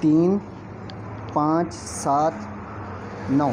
3 5 7 9،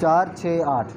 4 6 8۔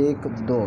1 2۔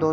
2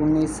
19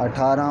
18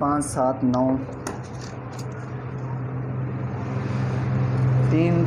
5 7 9 3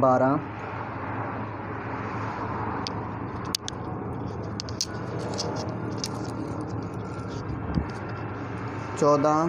12 14